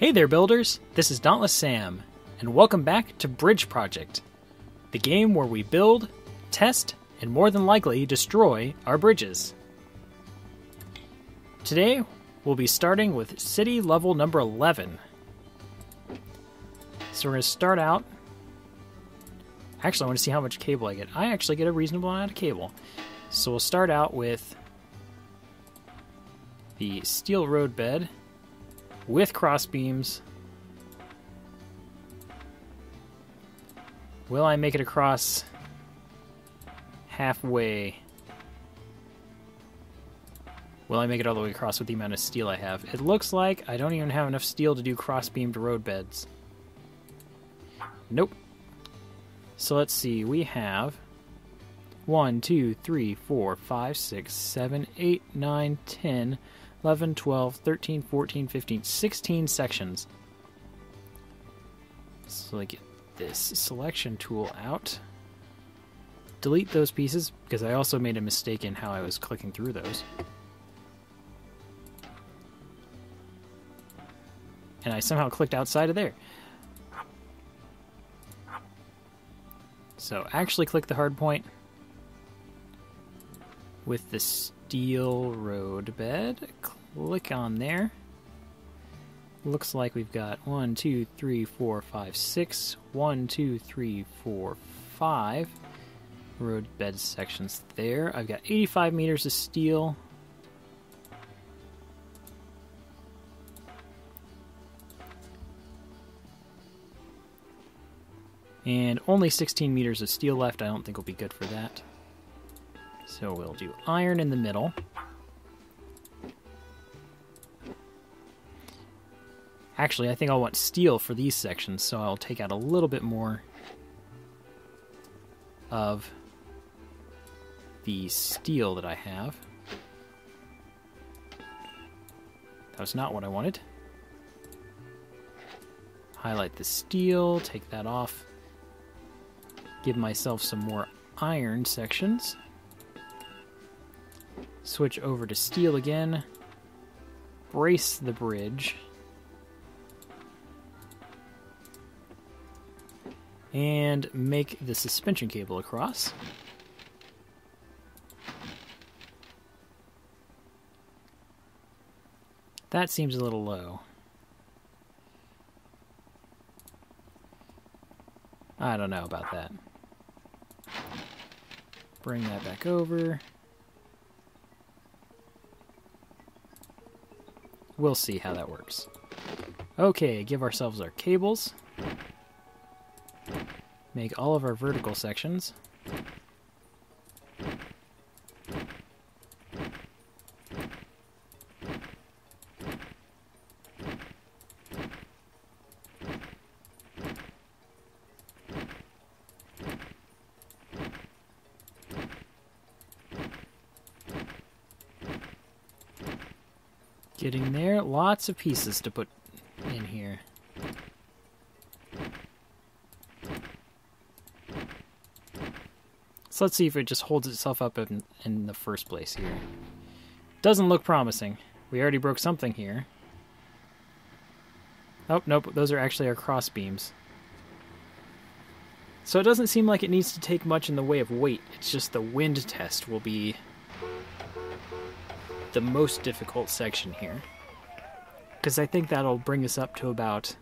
Hey there, builders! This is Dauntless Sam, and welcome back to Bridge Project, the game where we build, test, and more than likely destroy our bridges. Today, we'll be starting with city level number 11. So we're going to start out... Actually, I want to see how much cable I get. I actually get a reasonable amount of cable. So we'll start out with the steel road bed with cross beams. Will I make it across halfway? Will I make it all the way across with the amount of steel I have? It looks like I don't even have enough steel to do cross-beamed road beds. Nope. So let's see, we have 1, 2, 3, 4, 5, 6, 7, 8, 9, 10, 11, 12, 13, 14, 15, 16 sections. So I get this selection tool out. Delete those pieces, because I also made a mistake in how I was clicking through those. And I somehow clicked outside of there. So actually click the hard point with the steel road bed. Click on there. Looks like we've got 1, 2, 3, 4, 5, 6. 1, 2, 3, 4, 5 road bed sections there. I've got 85 meters of steel. And only 16 meters of steel left. I don't think will be good for that. So we'll do iron in the middle. Actually, I think I'll want steel for these sections, so I'll take out a little bit more of the steel that I have. That was not what I wanted. Highlight the steel, take that off. Give myself some more iron sections. Switch over to steel again. Brace the bridge. And make the suspension cable across. That seems a little low. I don't know about that. Bring that back over. We'll see how that works. Okay, give ourselves our cables. Make all of our vertical sections. Getting there, lots of pieces to put in here. So let's see if it just holds itself up in the first place here. Doesn't look promising. We already broke something here. Oh, nope, those are actually our cross beams. So it doesn't seem like it needs to take much in the way of weight. It's just the wind test will be the most difficult section here. Because I think that'll bring us up to about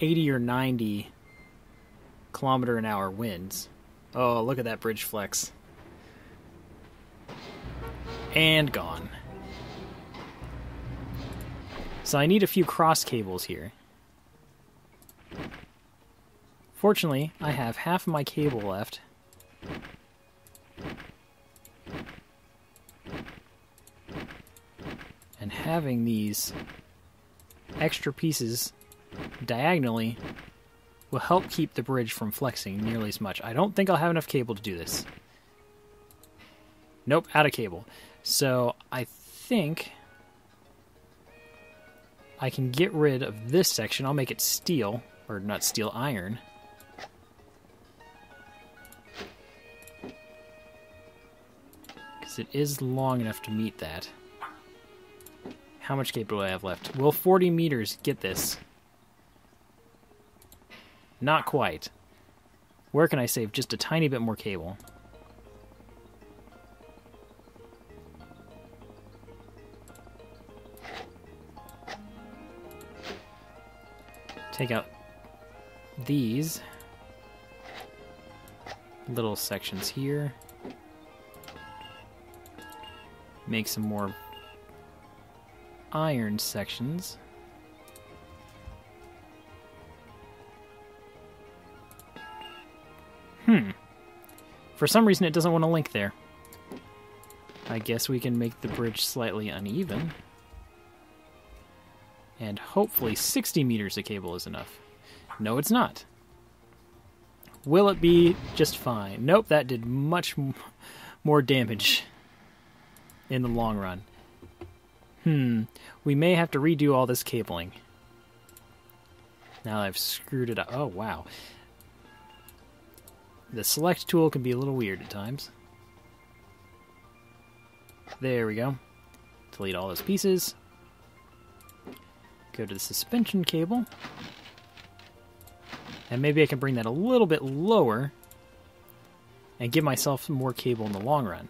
80 or 90 kilometer-an-hour winds. Oh, look at that bridge flex. And gone. So I need a few cross cables here. Fortunately, I have half of my cable left. And having these extra pieces diagonally will help keep the bridge from flexing nearly as much. I don't think I'll have enough cable to do this. Nope, out of cable. So I think I can get rid of this section. I'll make it steel, or not steel, iron. Because it is long enough to meet that. How much cable do I have left? Will 40 meters get this? Not quite. Where can I save just a tiny bit more cable? Take out these little sections here. Make some more iron sections. For some reason it doesn't want to link there. I guess we can make the bridge slightly uneven. And hopefully 60 meters of cable is enough. No, it's not. Will it be just fine? Nope, that did much more damage in the long run. We may have to redo all this cabling. Now I've screwed it up. Oh, wow. The select tool can be a little weird at times. There we go. Delete all those pieces. Go to the suspension cable. And maybe I can bring that a little bit lower and give myself more cable in the long run.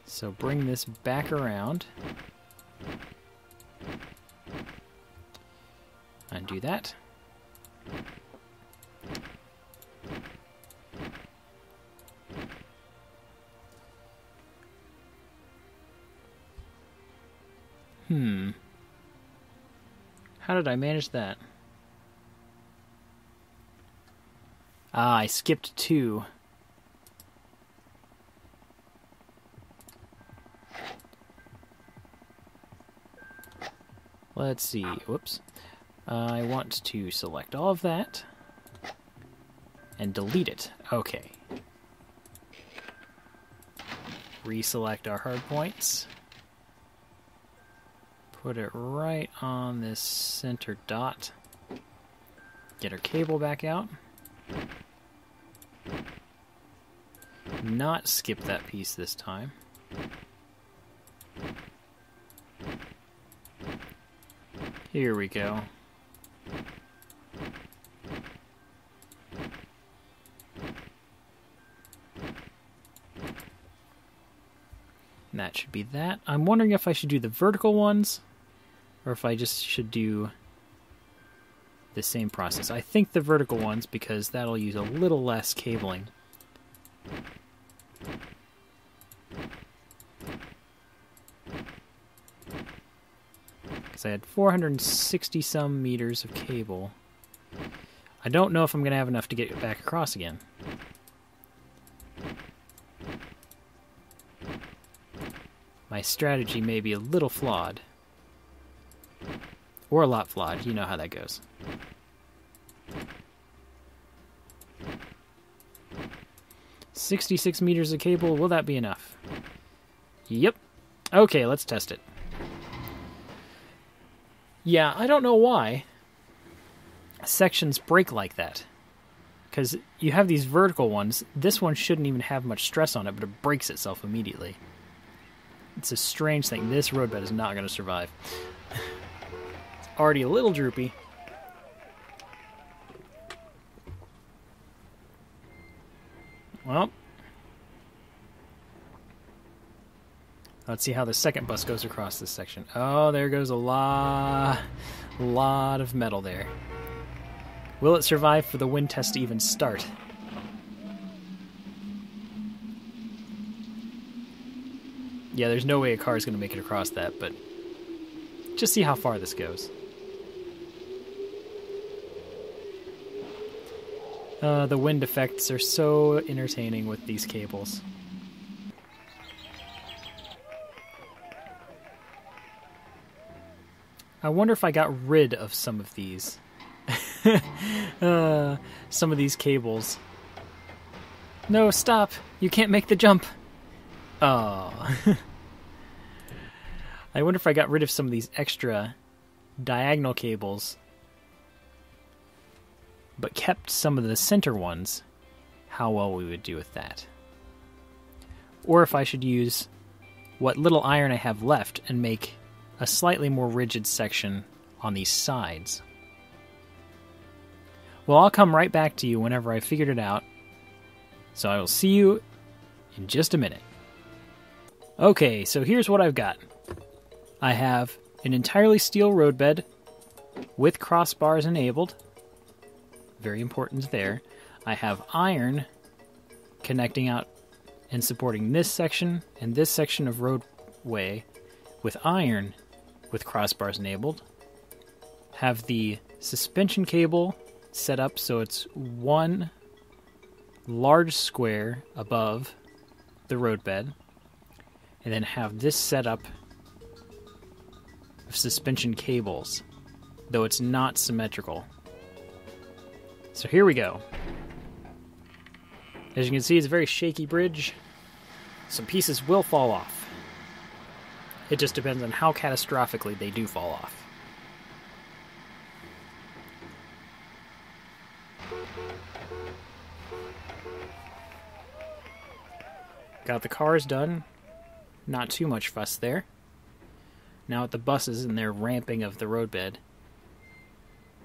So bring this back around. Undo that. How did I manage that? Ah, I skipped 2. Let's see. Whoops. I want to select all of that and delete it. Okay. Reselect our hard points. Put it right on this center dot. Get our cable back out. Not skip that piece this time. Here we go. And that should be that. I'm wondering if I should do the vertical ones or if I just should do the same process. I think the vertical ones because that'll use a little less cabling. Because I had 460 some meters of cable. I don't know if I'm going to have enough to get it back across again. My strategy may be a little flawed. Or a lot flawed. You know how that goes. "66 meters of cable. Will that be enough?" Yep. Okay, let's test it. Yeah, I don't know why sections break like that. Because you have these vertical ones. This one shouldn't even have much stress on it, but it breaks itself immediately. It's a strange thing. This roadbed is not going to survive. It's already a little droopy. Well, let's see how the second bus goes across this section. Oh, there goes a lot of metal there. Will it survive for the wind test to even start? Yeah, there's no way a car is going to make it across that, but just see how far this goes. The wind effects are so entertaining with these cables. I wonder if I got rid of some of these. Some of these cables. No, stop! You can't make the jump! Oh. I wonder if I got rid of some of these extra diagonal cables, but kept some of the center ones. how well we would do with that. Or if I should use what little iron I have left and make a slightly more rigid section on these sides. Well, I'll come right back to you whenever I've figured it out. So I will see you in just a minute. Okay, so here's what I've got. I have an entirely steel roadbed with crossbars enabled. Very important there. I have iron connecting out and supporting this section and this section of roadway with iron with crossbars enabled. Have the suspension cable set up so it's one large square above the roadbed, and then have this setup of suspension cables, though it's not symmetrical. So here we go. As you can see, it's a very shaky bridge. Some pieces will fall off. It just depends on how catastrophically they do fall off. Got the cars done. Not too much fuss there. Now at the buses and their ramping of the roadbed.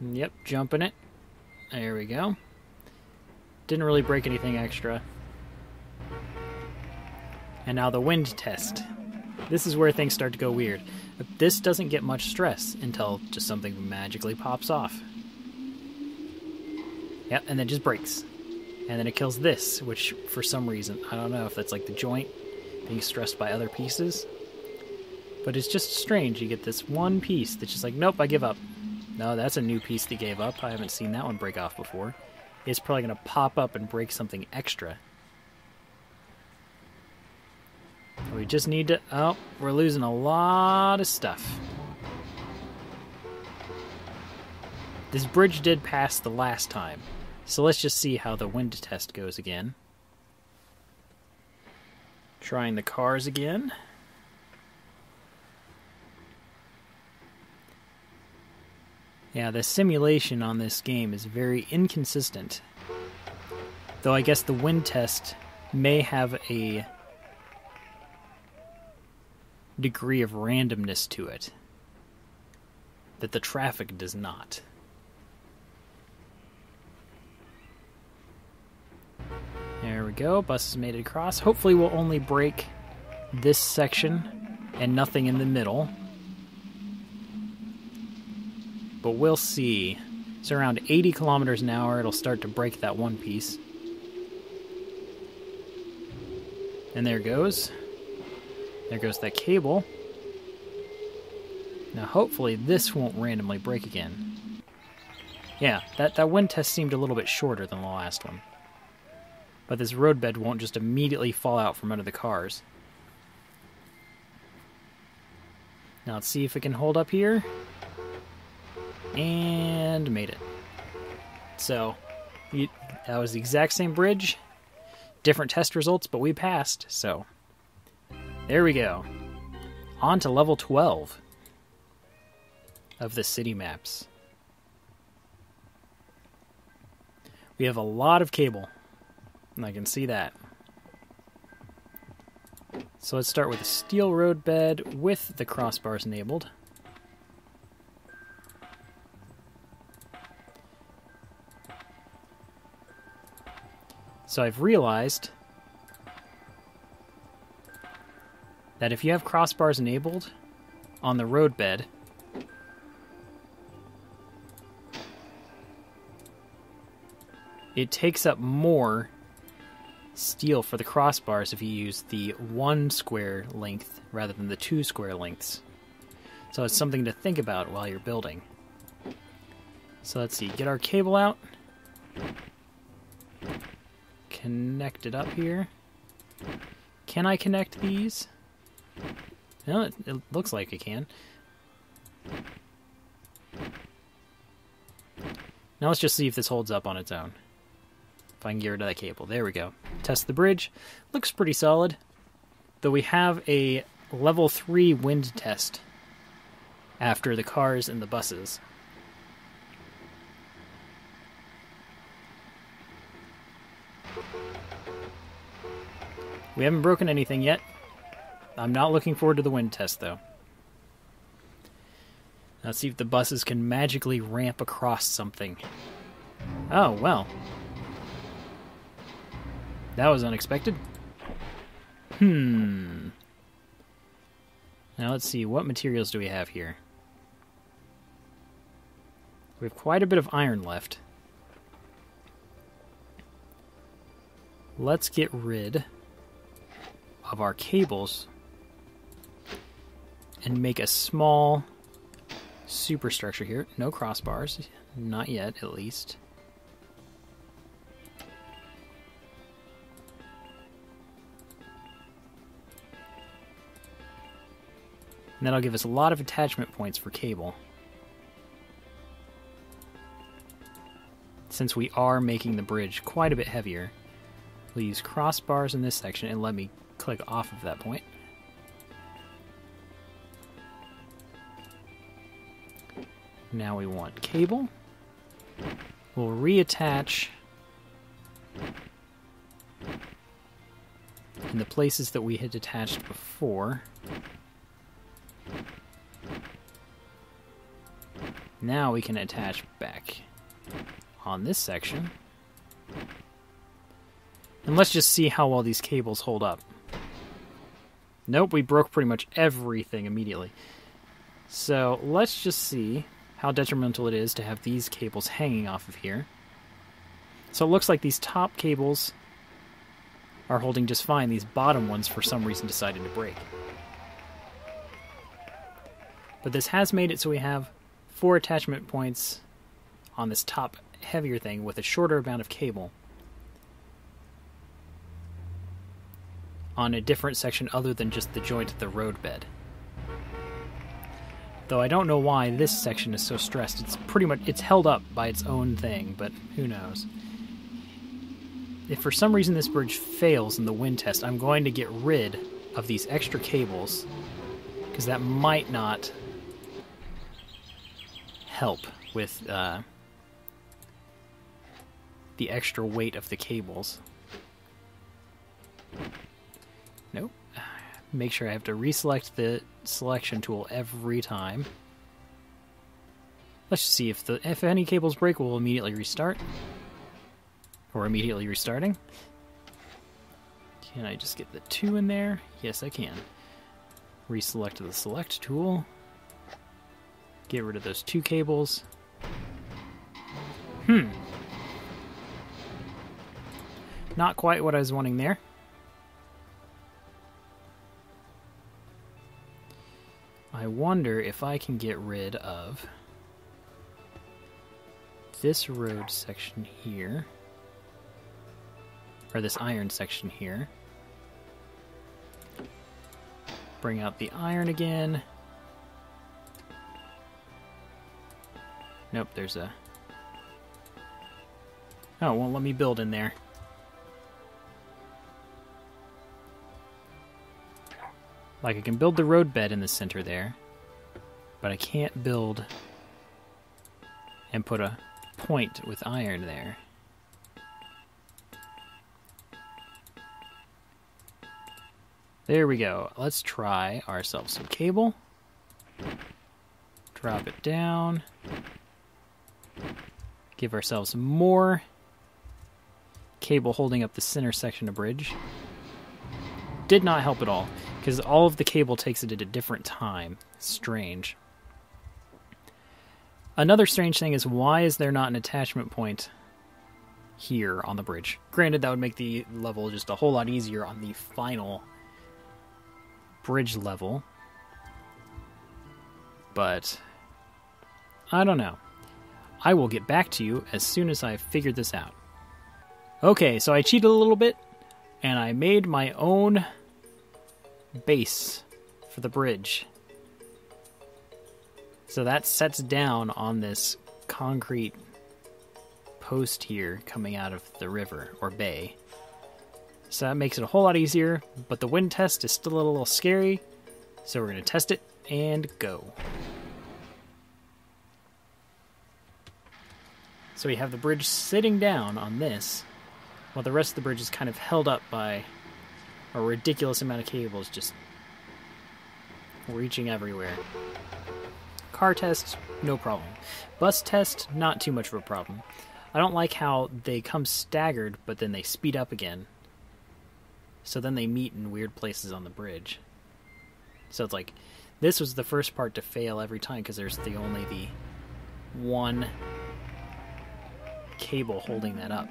Yep, jumping it. There we go. Didn't really break anything extra. And now the wind test. This is where things start to go weird. This doesn't get much stress until just something magically pops off. Yep, and then just breaks. And then it kills this, which for some reason, I don't know if that's like the joint being stressed by other pieces. But it's just strange. You get this one piece that's just like, nope, I give up. No, that's a new piece that gave up. I haven't seen that one break off before. It's probably going to pop up and break something extra. We just need to... Oh, we're losing a lot of stuff. This bridge did pass the last time. So let's just see how the wind test goes again. Trying the cars again. Yeah, the simulation on this game is very inconsistent. Though I guess the wind test may have a degree of randomness to it that the traffic does not. There we go, bus has made it across. Hopefully we'll only break this section and nothing in the middle. But we'll see. So around 80 kilometers an hour, it'll start to break that one piece. And there goes. There goes that cable. Now hopefully this won't randomly break again. Yeah, that wind test seemed a little bit shorter than the last one. But this roadbed won't just immediately fall out from under the cars. Now let's see if it can hold up here. And made it. So, that was the exact same bridge. Different test results, but we passed. So, there we go. On to level 12 of the city maps. We have a lot of cable. And I can see that. So let's start with a steel roadbed with the crossbars enabled. So I've realized that if you have crossbars enabled on the roadbed, it takes up more steel for the crossbars if you use the 1 square length rather than the 2 square lengths. So it's something to think about while you're building. So let's see, get our cable out. Connect it up here. Can I connect these? No, it looks like I can. Now let's just see if this holds up on its own. If I can get rid of that cable. There we go. Test the bridge. Looks pretty solid. Though we have a level 3 wind test after the cars and the buses. We haven't broken anything yet. I'm not looking forward to the wind test, though. Let's see if the buses can magically ramp across something. Oh, well. That was unexpected. Now let's see, what materials do we have here? We have quite a bit of iron left. Let's get rid of our cables and make a small superstructure here. No crossbars. Not yet, at least. And that'll give us a lot of attachment points for cable. Since we are making the bridge quite a bit heavier, we'll use crossbars in this section and let me click off of that point. Now we want cable. We'll reattach in the places that we had attached before. Now we can attach back on this section. And let's just see how well these cables hold up. Nope, we broke pretty much everything immediately. So let's just see how detrimental it is to have these cables hanging off of here. So it looks like these top cables are holding just fine. These bottom ones, for some reason, decided to break. But this has made it so we have 4 attachment points on this top heavier thing with a shorter amount of cable on a different section other than just the joint of the roadbed. Though I don't know why this section is so stressed. It's held up by its own thing, but who knows. If for some reason this bridge fails in the wind test, I'm going to get rid of these extra cables, because that might not help with the extra weight of the cables. Nope. Make sure I have to reselect the selection tool every time. Let's just see if any cables break, we'll immediately restart. Or immediately restarting. Can I just get the 2 in there? Yes, I can. Reselect the select tool. Get rid of those 2 cables. Not quite what I was wanting there. I wonder if I can get rid of this road section here, or this iron section here. Bring out the iron again. Nope, there's a... Oh, it won't let me build in there. Like, I can build the roadbed in the center there, but I can't build and put a point with iron there. There we go. Let's try ourselves some cable. Drop it down. Give ourselves more cable holding up the center section of bridge. Did not help at all, because all of the cable takes it at a different time. Strange. Another strange thing is, why is there not an attachment point here on the bridge? Granted, that would make the level just a whole lot easier on the final bridge level. But I don't know. I will get back to you as soon as I've figured this out. Okay, so I cheated a little bit, and I made my own base for the bridge. So that sets down on this concrete post here coming out of the river, or bay. So that makes it a whole lot easier, but the wind test is still a little scary, so we're going to test it and go. So we have the bridge sitting down on this, while the rest of the bridge is kind of held up by a ridiculous amount of cables just reaching everywhere. Car test, no problem. Bus test, not too much of a problem. I don't like how they come staggered, but then they speed up again. So then they meet in weird places on the bridge. So it's like, this was the first part to fail every time because there's only the one cable holding that up.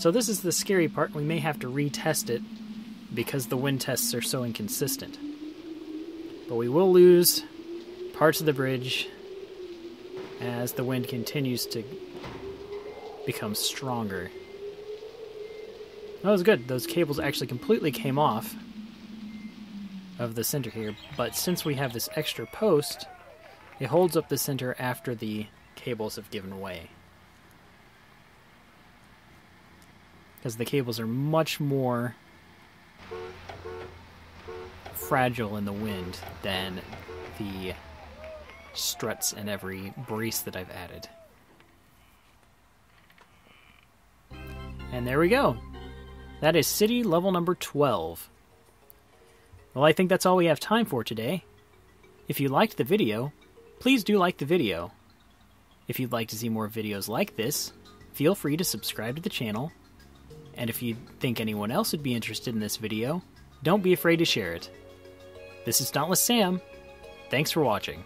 So this is the scary part. We may have to retest it because the wind tests are so inconsistent. But we will lose parts of the bridge as the wind continues to become stronger. That was good. Those cables actually completely came off of the center here, but since we have this extra post, it holds up the center after the cables have given way. Because the cables are much more fragile in the wind than the struts and every brace that I've added. And there we go. That is city level number 12. Well, I think that's all we have time for today. If you liked the video, please do like the video. If you'd like to see more videos like this, feel free to subscribe to the channel. And if you think anyone else would be interested in this video, don't be afraid to share it. This is Dauntless Sam. Thanks for watching.